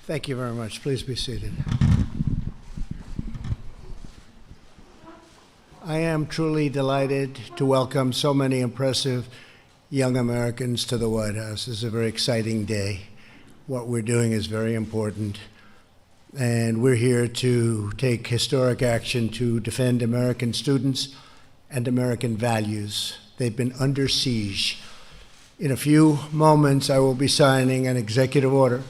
Thank you very much. Please be seated. I am truly delighted to welcome so many impressive young Americans to the White House. This is a very exciting day. What we're doing is very important, and we're here to take historic action to defend American students and American values. They've been under siege. In a few moments, I will be signing an executive order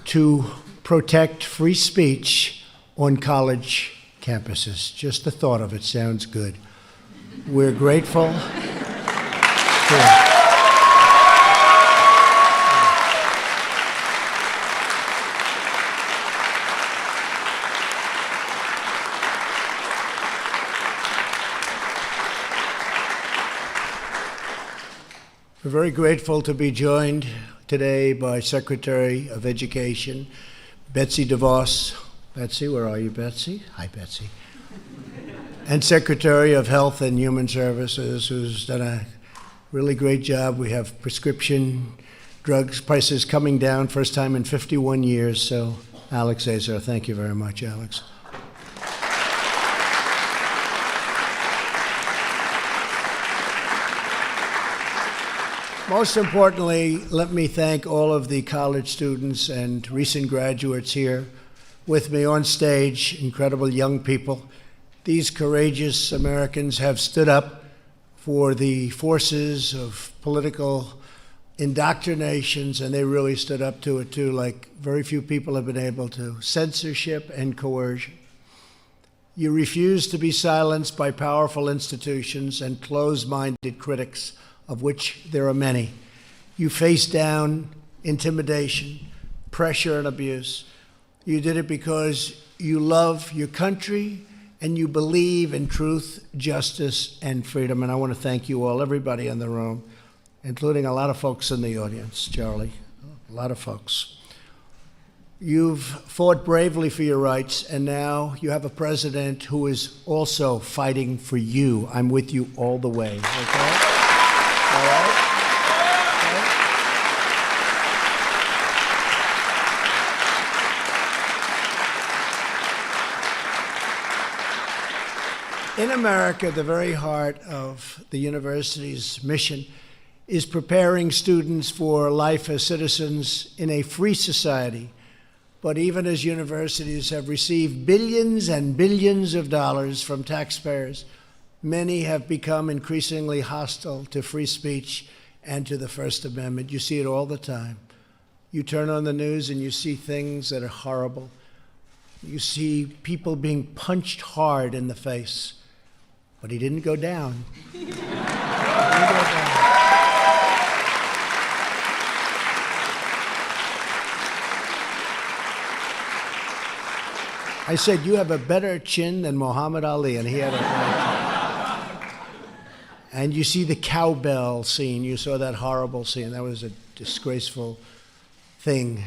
to protect free speech on college campuses. Just the thought of it sounds good. We're grateful. We're very grateful to be joined today by Secretary of Education, Betsy DeVos. Betsy, where are you, Betsy? Hi, Betsy. And Secretary of Health and Human Services, who's done a really great job. We have prescription drugs prices coming down, first time in 51 years. So, Alex Azar, thank you very much, Alex. Most importantly, let me thank all of the college students and recent graduates here with me on stage, incredible young people. These courageous Americans have stood up for the forces of political indoctrinations, and they really stood up to it too, like very few people have been able to. Censorship and coercion. You refuse to be silenced by powerful institutions and closed-minded critics, of which there are many. You face down intimidation, pressure, and abuse. You did it because you love your country and you believe in truth, justice, and freedom. And I want to thank you all, everybody in the room, including a lot of folks in the audience, Charlie, a lot of folks. You've fought bravely for your rights, and now you have a president who is also fighting for you. I'm with you all the way, okay? All right? In America, the very heart of the university's mission is preparing students for life as citizens in a free society. But even as universities have received billions and billions of dollars from taxpayers, many have become increasingly hostile to free speech and to the First Amendment. You see it all the time. You turn on the news and you see things that are horrible. You see people being punched hard in the face. But he didn't go down. He didn't go down. I said, you have a better chin than Muhammad Ali, and he had a And you see the cowbell scene. You saw that horrible scene. That was a disgraceful thing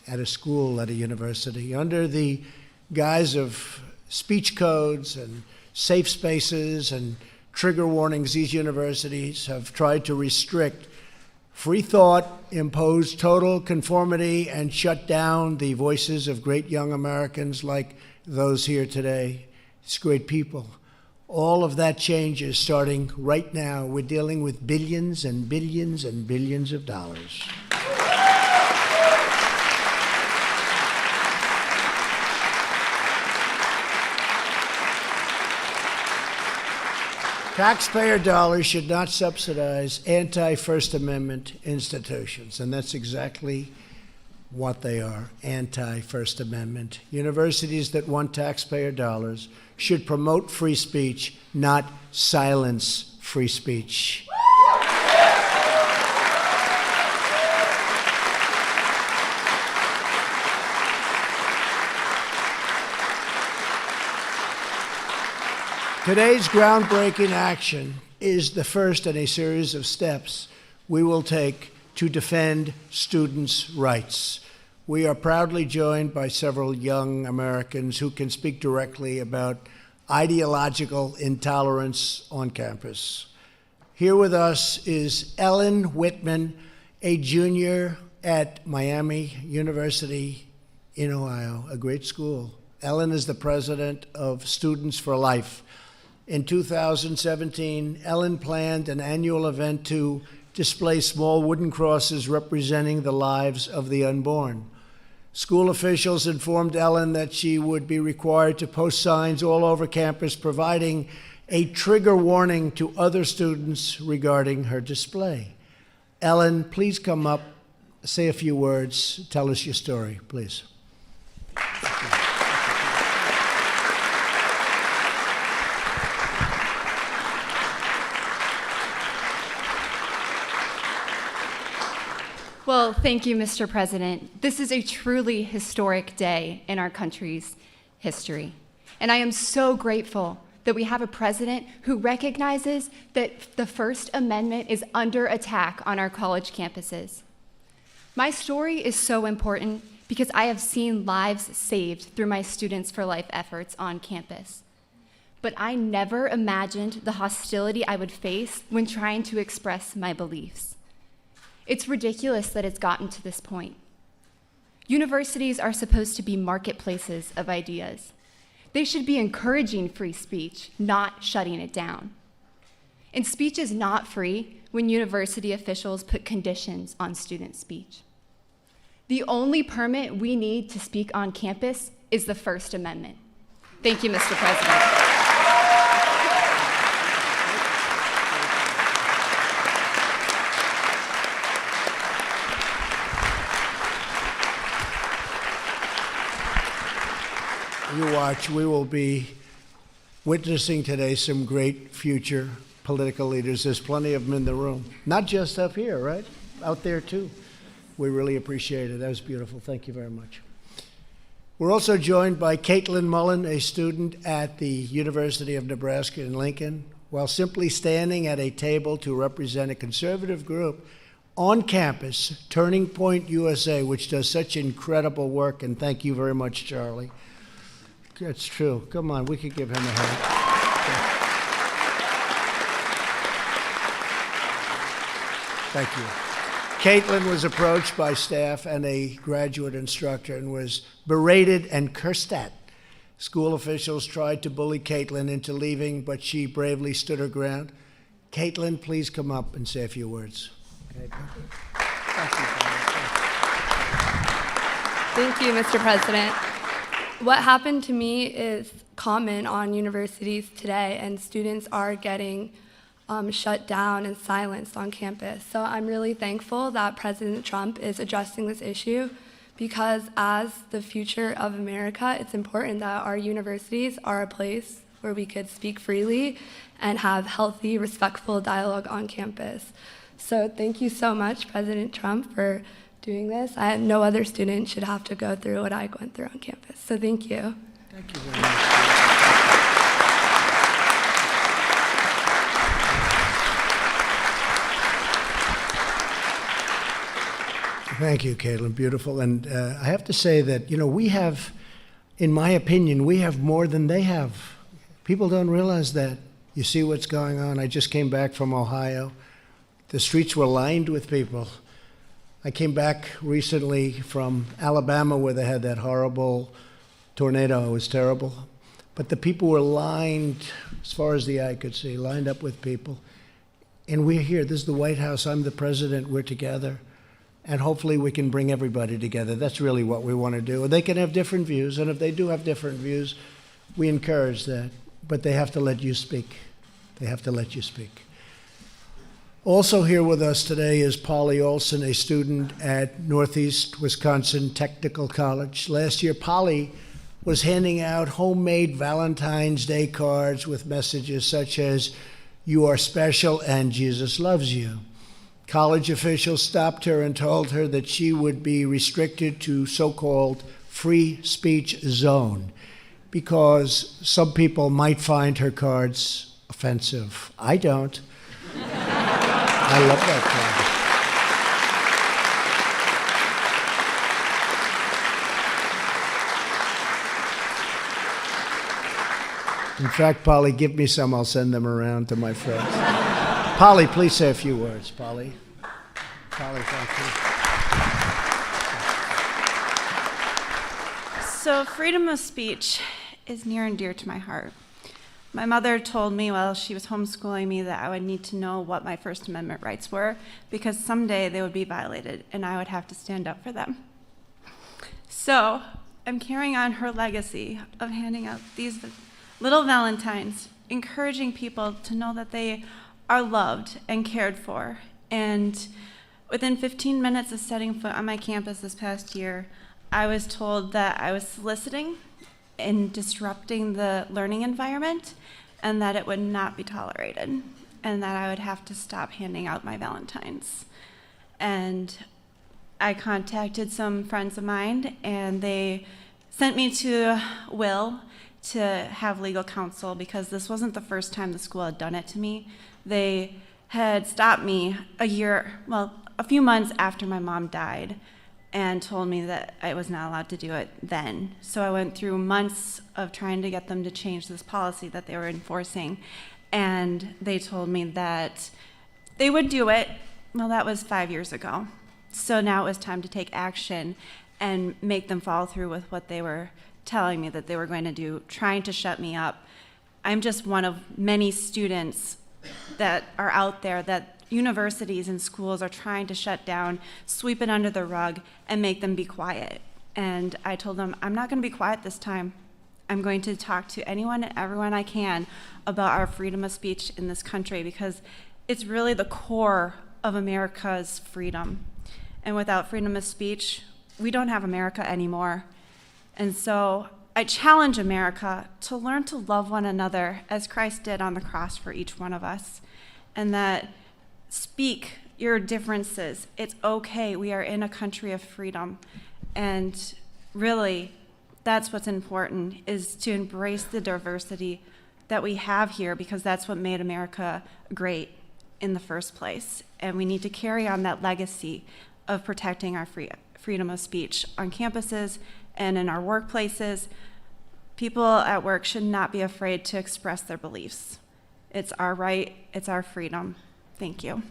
at a school, at a university. Under the guise of speech codes and safe spaces and trigger warnings, these universities have tried to restrict free thought, impose total conformity, and shut down the voices of great young Americans like those here today. It's great people. All of that changes starting right now. We're dealing with billions and billions and billions of dollars. Taxpayer dollars should not subsidize anti-First Amendment institutions, and that's exactly what they are, anti-First Amendment. Universities that want taxpayer dollars should promote free speech, not silence free speech. Today's groundbreaking action is the first in a series of steps we will take to defend students' rights. We are proudly joined by several young Americans who can speak directly about ideological intolerance on campus. Here with us is Ellen Whitman, a junior at Miami University in Ohio, a great school. Ellen is the president of Students for Life. In 2017, Ellen planned an annual event to display small wooden crosses representing the lives of the unborn. School officials informed Ellen that she would be required to post signs all over campus providing a trigger warning to other students regarding her display. Ellen, please come up, say a few words, tell us your story, please. Well, thank you, Mr. President. This is a truly historic day in our country's history. And I am so grateful that we have a president who recognizes that the First Amendment is under attack on our college campuses. My story is so important because I have seen lives saved through my Students for Life efforts on campus. But I never imagined the hostility I would face when trying to express my beliefs. It's ridiculous that it's gotten to this point. Universities are supposed to be marketplaces of ideas. They should be encouraging free speech, not shutting it down. And speech is not free when university officials put conditions on student speech. The only permit we need to speak on campus is the First Amendment. Thank you, Mr. President. You watch, we will be witnessing today some great future political leaders. There's plenty of them in the room, not just up here, right? Out there too. We really appreciate it. That was beautiful. Thank you very much. We're also joined by Caitlin Mullen, a student at the University of Nebraska in Lincoln, while simply standing at a table to represent a conservative group on campus, Turning Point USA, which does such incredible work. And thank you very much, Charlie. That's true. Come on, we could give him a hand. Thank you. Caitlin was approached by staff and a graduate instructor and was berated and cursed at. School officials tried to bully Caitlin into leaving, but she bravely stood her ground. Caitlin, please come up and say a few words. Thank you. Thank you, Mr. President. What happened to me is common on universities today, and students are getting shut down and silenced on campus. So I'm really thankful that President Trump is addressing this issue because as the future of America, it's important that our universities are a place where we could speak freely and have healthy, respectful dialogue on campus. So thank you so much, President Trump, for doing this. No other student should have to go through what I went through on campus. So thank you. Thank you very much. Thank you, Caitlin. Beautiful. And I have to say that, we have, in my opinion, we have more than they have. People don't realize that. You see what's going on. I just came back from Ohio. The streets were lined with people. I came back recently from Alabama where they had that horrible tornado. It was terrible. But the people were lined, as far as the eye could see, lined up with people. And we're here. This is the White House. I'm the president. We're together. And hopefully we can bring everybody together. That's really what we want to do. And they can have different views. And if they do have different views, we encourage that. But they have to let you speak. They have to let you speak. Also here with us today is Polly Olson, a student at Northeast Wisconsin Technical College. Last year, Polly was handing out homemade Valentine's Day cards with messages such as, "You are special and Jesus loves you." College officials stopped her and told her that she would be restricted to so-called free speech zone because some people might find her cards offensive. I don't. I love that card. In fact, Polly, give me some. I'll send them around to my friends. Polly, please say a few words. Polly. Polly, thank you. So freedom of speech is near and dear to my heart. My mother told me while she was homeschooling me that I would need to know what my First Amendment rights were because someday they would be violated and I would have to stand up for them. So I'm carrying on her legacy of handing out these little valentines, encouraging people to know that they are loved and cared for. And within 15 minutes of setting foot on my campus this past year, I was told that I was soliciting and disrupting the learning environment and that it would not be tolerated and that I would have to stop handing out my valentines. And I contacted some friends of mine and they sent me to Will to have legal counsel because this wasn't the first time the school had done it to me. They had stopped me a few months after my mom died and told me that I was not allowed to do it then. So I went through months of trying to get them to change this policy that they were enforcing. And they told me that they would do it. Well, that was 5 years ago. So now it was time to take action and make them follow through with what they were telling me that they were going to do, trying to shut me up. I'm just one of many students that are out there that universities and schools are trying to shut down, sweep it under the rug, and make them be quiet. And I told them, I'm not going to be quiet this time. I'm going to talk to anyone and everyone I can about our freedom of speech in this country because it's really the core of America's freedom. And without freedom of speech, we don't have America anymore. And so I challenge America to learn to love one another as Christ did on the cross for each one of us. And that speak your differences. It's okay. We are in a country of freedom. And really, that's what's important, is to embrace the diversity that we have here because that's what made America great in the first place. And we need to carry on that legacy of protecting our freedom of speech on campuses and in our workplaces. People at work should not be afraid to express their beliefs. It's our right, it's our freedom. Thank you.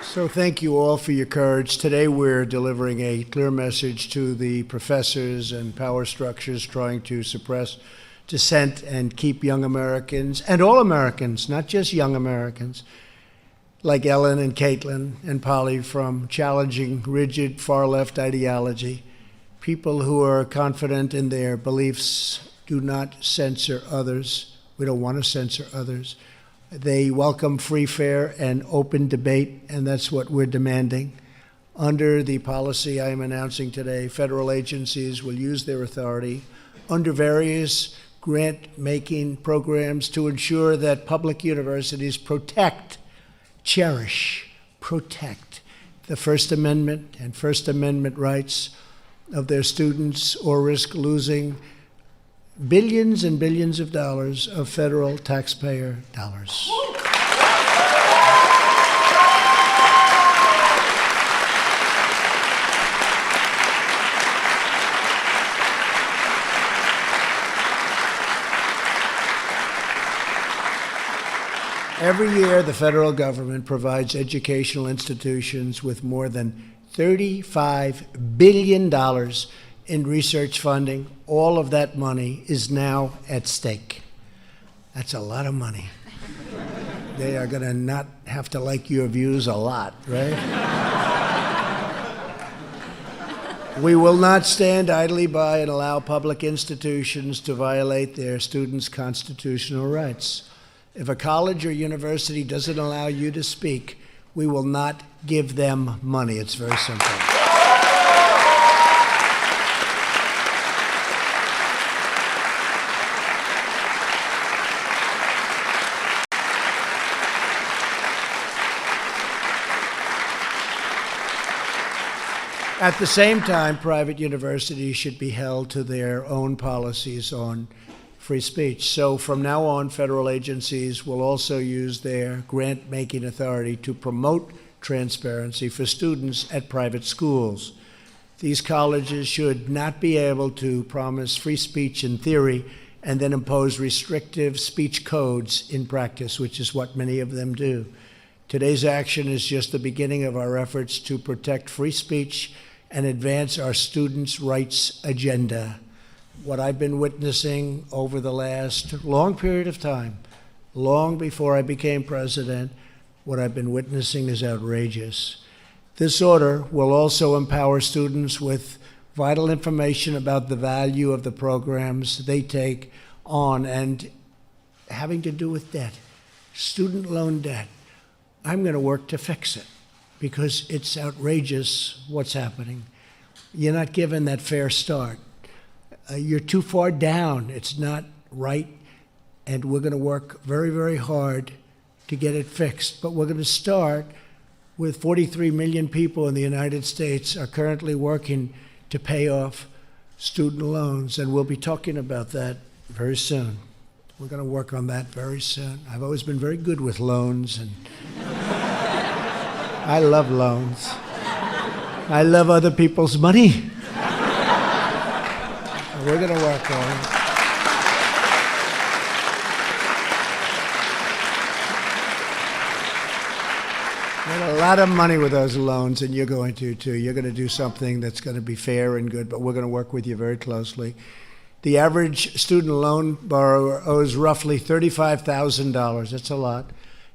So thank you all for your courage. Today we're delivering a clear message to the professors and power structures trying to suppress dissent and keep young Americans, and all Americans, not just young Americans, like Ellen and Caitlin and Polly, from challenging rigid far-left ideology. People who are confident in their beliefs do not censor others. We don't want to censor others. They welcome free, fair, and open debate, and that's what we're demanding. Under the policy I am announcing today, federal agencies will use their authority under various grant-making programs to ensure that public universities cherish the First Amendment and First Amendment rights of their students or risk losing billions and billions of dollars of federal taxpayer dollars. Every year, the federal government provides educational institutions with more than $35 billion in research funding. All of that money is now at stake. That's a lot of money. They are going to not have to like your views a lot, right? We will not stand idly by and allow public institutions to violate their students' constitutional rights. If a college or university doesn't allow you to speak, we will not give them money. It's very simple. At the same time, private universities should be held to their own policies on free speech. So from now on, federal agencies will also use their grant-making authority to promote transparency for students at private schools. These colleges should not be able to promise free speech in theory and then impose restrictive speech codes in practice, which is what many of them do. Today's action is just the beginning of our efforts to protect free speech and advance our students' rights agenda. What I've been witnessing over the last long period of time, long before I became president, what I've been witnessing is outrageous. This order will also empower students with vital information about the value of the programs they take on and having to do with debt, student loan debt. I'm going to work to fix it because it's outrageous what's happening. You're not given that fair start. You're too far down. It's not right. And we're going to work very, very hard to get it fixed. But we're going to start with 43 million people in the United States are currently working to pay off student loans. And we'll be talking about that very soon. We're going to work on that very soon. I've always been very good with loans, and I love loans. I love other people's money. We're going to work on it. We got a lot of money with those loans, and you're going to too. You're going to do something that's going to be fair and good, but we're going to work with you very closely. The average student loan borrower owes roughly $35,000. That's a lot.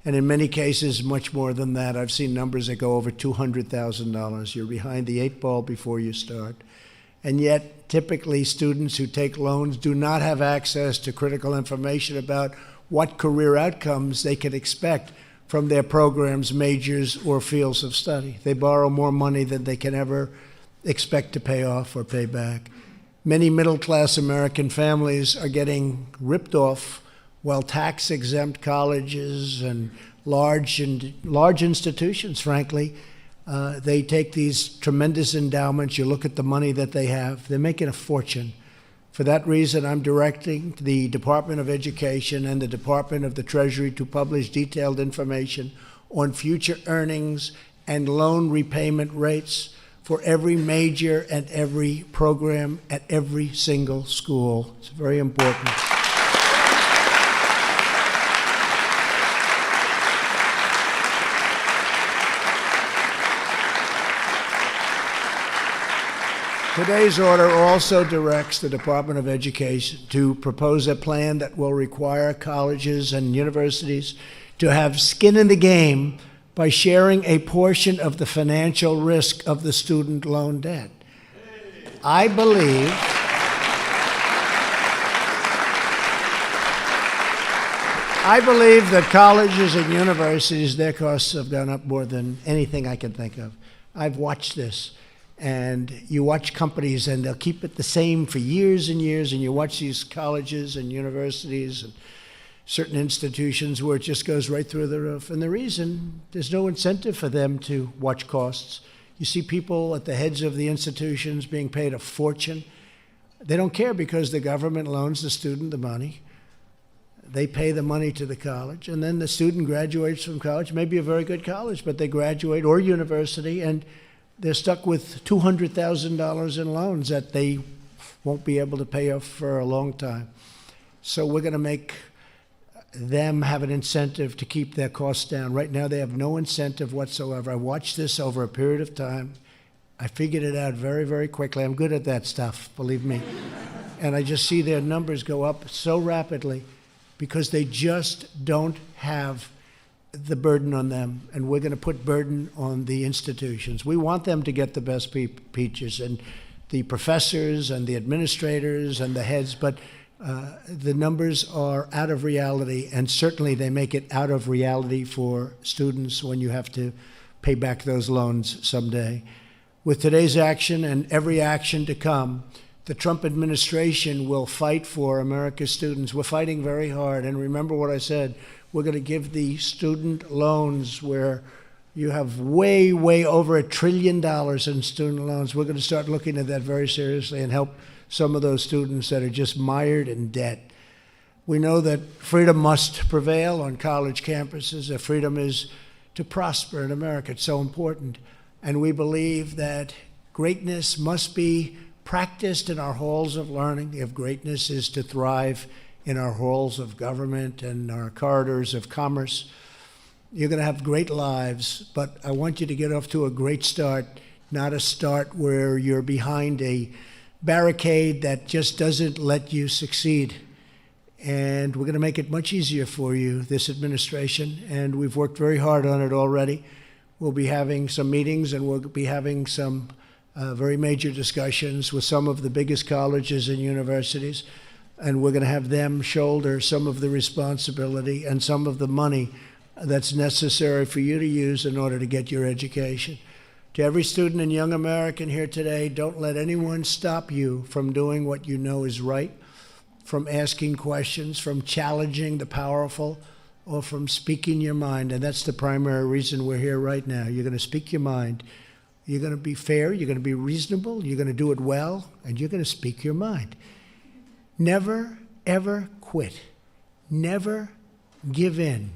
And in many cases, much more than that. I've seen numbers that go over $200,000. You're behind the eight ball before you start. And yet, typically, students who take loans do not have access to critical information about what career outcomes they can expect from their programs, majors, or fields of study. They borrow more money than they can ever expect to pay off or pay back. Many middle-class American families are getting ripped off, while tax-exempt colleges and large institutions, frankly, they take these tremendous endowments. You look at the money that they have, they're making a fortune. For that reason, I'm directing the Department of Education and the Department of the Treasury to publish detailed information on future earnings and loan repayment rates for every major and every program at every single school. It's very important. Today's order also directs the Department of Education to propose a plan that will require colleges and universities to have skin in the game by sharing a portion of the financial risk of the student loan debt. I believe that colleges and universities, their costs have gone up more than anything I can think of. I've watched this. And you watch companies, and they'll keep it the same for years and years, and you watch these colleges and universities and certain institutions where it just goes right through the roof. And the reason, there's no incentive for them to watch costs. You see people at the heads of the institutions being paid a fortune. They don't care because the government loans the student the money. They pay the money to the college, and then the student graduates from college, maybe a very good college, but they graduate, or university, and they're stuck with $200,000 in loans that they won't be able to pay off for a long time. So we're going to make them have an incentive to keep their costs down. Right now, they have no incentive whatsoever. I watched this over a period of time. I figured it out very, very quickly. I'm good at that stuff, believe me. And I just see their numbers go up so rapidly because they just don't have the burden on them, and we're going to put burden on the institutions. We want them to get the best peaches, and the professors and the administrators and the heads, but the numbers are out of reality, and certainly they make it out of reality for students when you have to pay back those loans someday. With today's action and every action to come, the Trump administration will fight for America's students. We're fighting very hard, and remember what I said. We're going to give the student loans where you have way, way over $1 trillion in student loans. We're going to start looking at that very seriously and help some of those students that are just mired in debt. We know that freedom must prevail on college campuses. That freedom is to prosper in America. It's so important. And we believe that greatness must be practiced in our halls of learning. If greatness is to thrive in our halls of government and our corridors of commerce, you're going to have great lives, but I want you to get off to a great start, not a start where you're behind a barricade that just doesn't let you succeed. And we're going to make it much easier for you, this administration, and we've worked very hard on it already. We'll be having some meetings, and we'll be having some very major discussions with some of the biggest colleges and universities, and we're going to have them shoulder some of the responsibility and some of the money that's necessary for you to use in order to get your education. To every student and young American here today, don't let anyone stop you from doing what you know is right, from asking questions, from challenging the powerful, or from speaking your mind. And that's the primary reason we're here right now. You're going to speak your mind. You're going to be fair. You're going to be reasonable. You're going to do it well. And you're going to speak your mind. Never, ever quit. Never give in.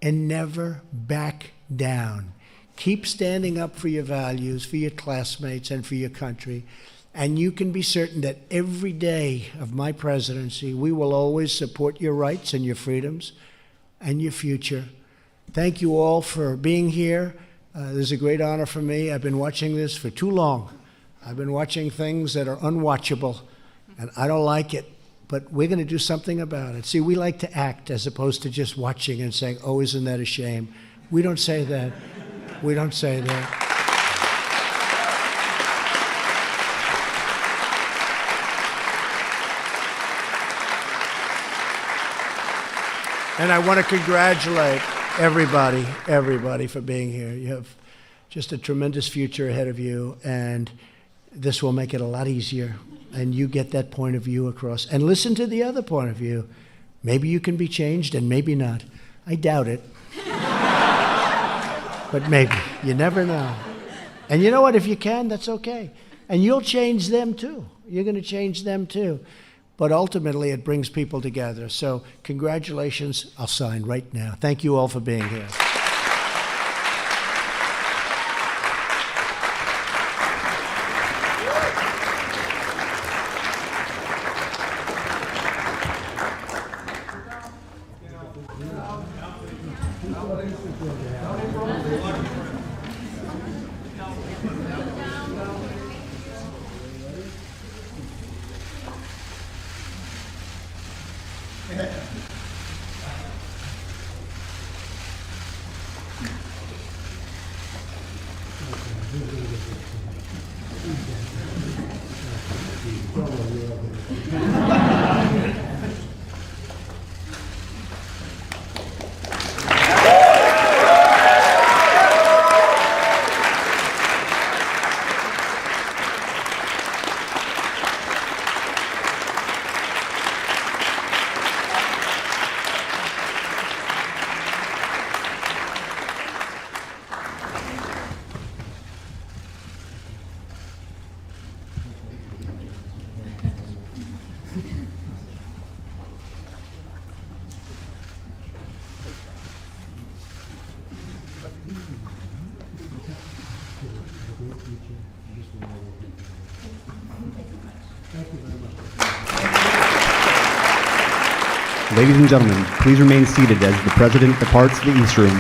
And never back down. Keep standing up for your values, for your classmates, and for your country. And you can be certain that every day of my presidency, we will always support your rights and your freedoms and your future. Thank you all for being here. This is a great honor for me. I've been watching this for too long. I've been watching things that are unwatchable, and I don't like it, but we're going to do something about it. See, we like to act as opposed to just watching and saying, oh, isn't that a shame? We don't say that. We don't say that. And I want to congratulate everybody for being here. You have just a tremendous future ahead of you, and this will make it a lot easier. And you get that point of view across. And listen to the other point of view. Maybe you can be changed, and maybe not. I doubt it. But maybe. You never know. And you know what? If you can, that's okay. And you'll change them too. You're going to change them too. But ultimately, it brings people together. So congratulations. I'll sign right now. Thank you all for being here. Ladies and gentlemen, please remain seated as the President departs the East Room.